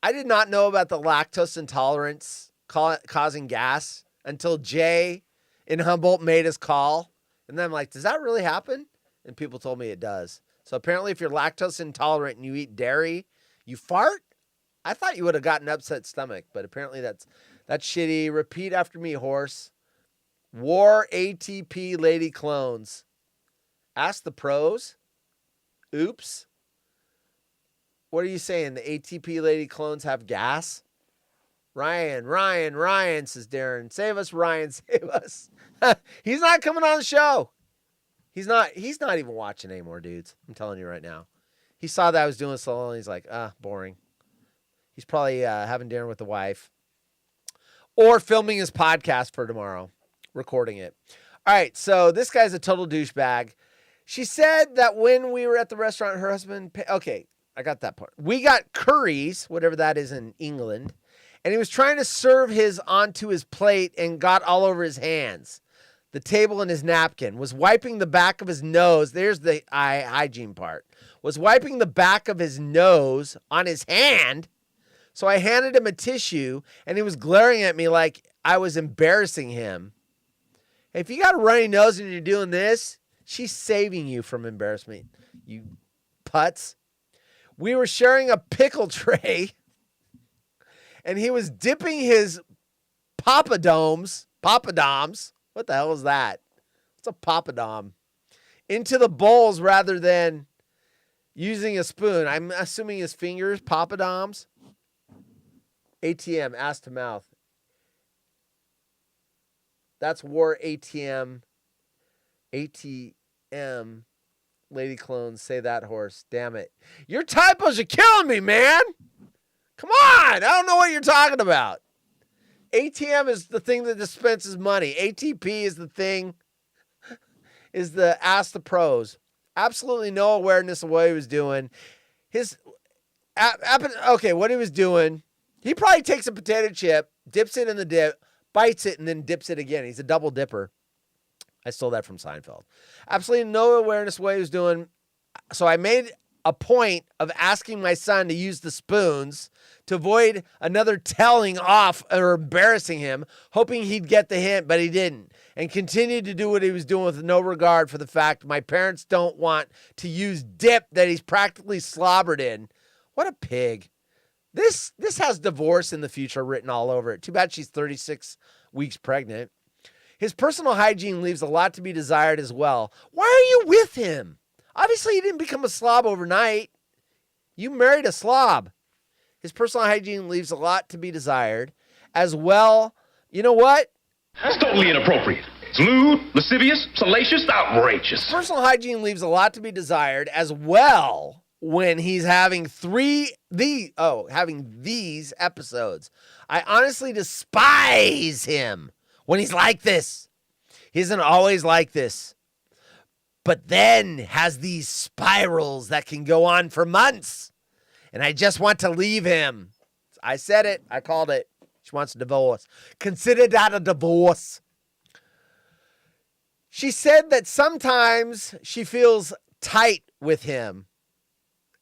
I did not know about the lactose intolerance causing gas until Jay in Humboldt made his call. And then I'm like, does that really happen? And people told me it does. So apparently if you're lactose intolerant and you eat dairy, you fart? I thought you would have gotten an upset stomach, but apparently that's shitty. Repeat after me, horse. War ATP lady clones. Ask the pros. Oops. What are you saying? The ATP lady clones have gas? Ryan, says Darren. Save us, Ryan, save us. He's not coming on the show. He's not even watching anymore, dudes. I'm telling you right now. He saw that I was doing so long. He's like, boring. He's probably having dinner with the wife. Or filming his podcast for tomorrow. Recording it. All right, so this guy's a total douchebag. She said that when we were at the restaurant, her husband... Okay, I got that part. We got curries, whatever that is in England, and he was trying to serve his onto his plate and got all over his hands, the table and his napkin, was wiping the back of his nose. There's the hygiene part. Was wiping the back of his nose on his hand. So I handed him a tissue, and he was glaring at me like I was embarrassing him. If you got a runny nose and you're doing this, she's saving you from embarrassment, you putz. We were sharing a pickle tray, and he was dipping his papadoms. What the hell is that? What's a papadom? Into the bowls rather than using a spoon. I'm assuming his fingers, papadoms. ATM, ass to mouth. That's war ATM. ATM. Lady clones, say that, horse. Damn it. Your typos are killing me, man. Come on. I don't know what you're talking about. ATM is the thing that dispenses money. ATP is the thing, is the ask the pros. Absolutely no awareness of what he was doing. What he was doing, he probably takes a potato chip, dips it in the dip, bites it, and then dips it again. He's a double dipper. I stole that from Seinfeld. Absolutely no awareness of what he was doing. So I made a point of asking my son to use the spoons to avoid another telling off or embarrassing him, hoping he'd get the hint, but he didn't, and continued to do what he was doing with no regard for the fact my parents don't want to use dip that he's practically slobbered in. What a pig. This has divorce in the future written all over it. Too bad she's 36 weeks pregnant. His personal hygiene leaves a lot to be desired as well. Why are you with him? Obviously, he didn't become a slob overnight. You married a slob. His personal hygiene leaves a lot to be desired as well. You know what? That's totally inappropriate. It's lewd, lascivious, salacious, outrageous. Personal hygiene leaves a lot to be desired as well when he's having having these episodes. I honestly despise him when he's like this. He isn't always like this, but then has these spirals that can go on for months. And I just want to leave him. I said it. I called it. She wants a divorce. Consider that a divorce. She said that sometimes she feels tight with him.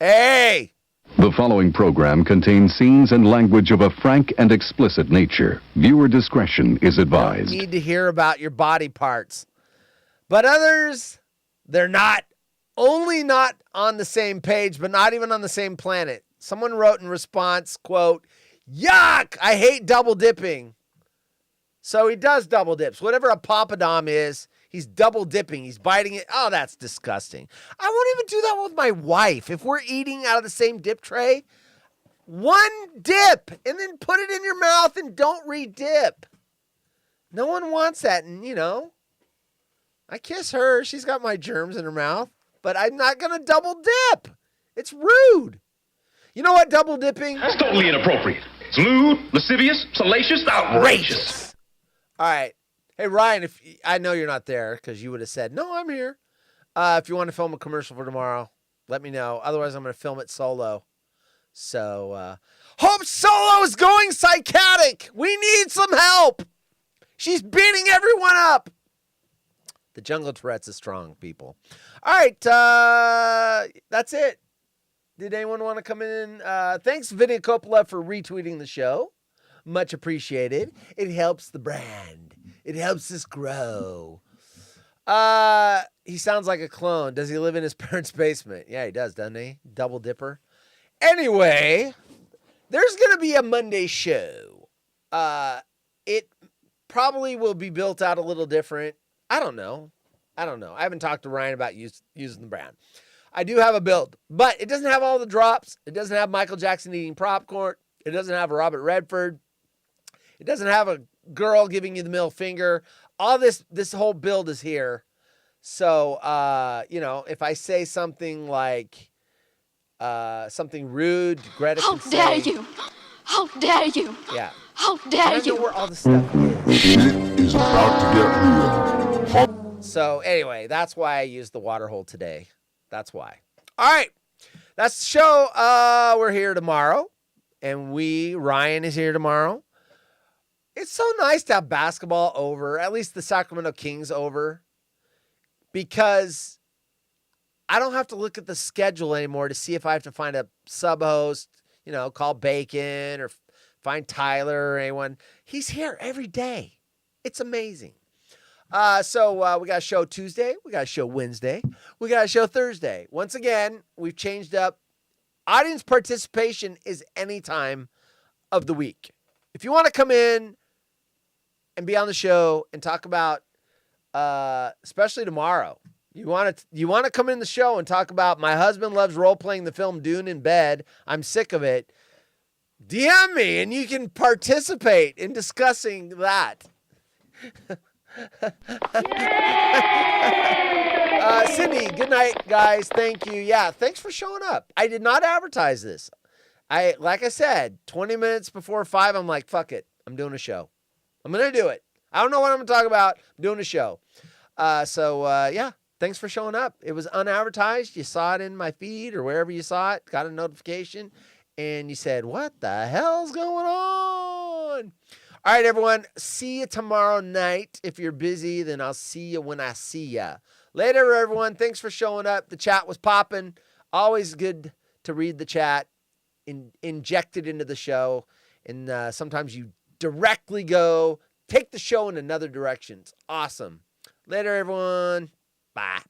Hey! The following program contains scenes and language of a frank and explicit nature. Viewer discretion is advised. You need to hear about your body parts. But others, they're not only not on the same page, but not even on the same planet. Someone wrote in response, quote, "Yuck! I hate double dipping." So he does double dips. Whatever a papadom is, he's double dipping. He's biting it. Oh, that's disgusting. I won't even do that with my wife. If we're eating out of the same dip tray, one dip and then put it in your mouth and don't re-dip. No one wants that. And, I kiss her. She's got my germs in her mouth, but I'm not going to double dip. It's rude. You know what double dipping? That's totally inappropriate. It's lewd, lascivious, salacious, outrageous. All right. Hey, Ryan, if I know you're not there because you would have said, no, I'm here. If you want to film a commercial for tomorrow, let me know. Otherwise, I'm going to film it solo. So, Hope Solo is going psychotic. We need some help. She's beating everyone up. The jungle Tourette's is strong, people. All right. That's it. Did anyone want to come in? Thanks, Vinny Coppola, for retweeting the show. Much appreciated. It helps the brand. It helps us grow. He sounds like a clone. Does he live in his parents' basement? Yeah, he does, doesn't he? Double dipper. Anyway, there's going to be a Monday show. It probably will be built out a little different. I don't know. I haven't talked to Ryan about using the brand. I do have a build, but it doesn't have all the drops. It doesn't have Michael Jackson eating popcorn. It doesn't have a Robert Redford. It doesn't have a girl giving you the middle finger. All this whole build is here. So, if I say something like something rude, Greta How can dare say, you? How dare you? Yeah. How I dare don't know you? where all this stuff is. Shit is about to get real. So anyway, that's why I used the water hole today. That's why. All right. That's the show. We're here tomorrow. And Ryan is here tomorrow. It's so nice to have basketball over, at least the Sacramento Kings over, because I don't have to look at the schedule anymore to see if I have to find a sub-host, call Bacon or find Tyler or anyone. He's here every day. It's amazing. So we got a show Tuesday. We got a show Wednesday. We got a show Thursday. Once again, we've changed up. Audience participation is any time of the week. If you want to come in and be on the show and talk about, especially tomorrow, you want to come in the show and talk about my husband loves role-playing the film Dune in bed. I'm sick of it. DM me and you can participate in discussing that. Cindy, good night, guys. Thank you. Yeah, thanks for showing up. I did not advertise this. Like I said, 20 minutes before 5, I'm like, fuck it. I'm doing a show. I'm going to do it. I don't know what I'm going to talk about. I'm doing a show. Yeah, thanks for showing up. It was unadvertised. You saw it in my feed or wherever you saw it, got a notification, and you said, what the hell's going on? All right, everyone. See you tomorrow night. If you're busy, then I'll see you when I see ya. Later, everyone. Thanks for showing up. The chat was popping. Always good to read the chat, inject it into the show, and sometimes you directly take the show in another direction. It's awesome. Later, everyone. Bye.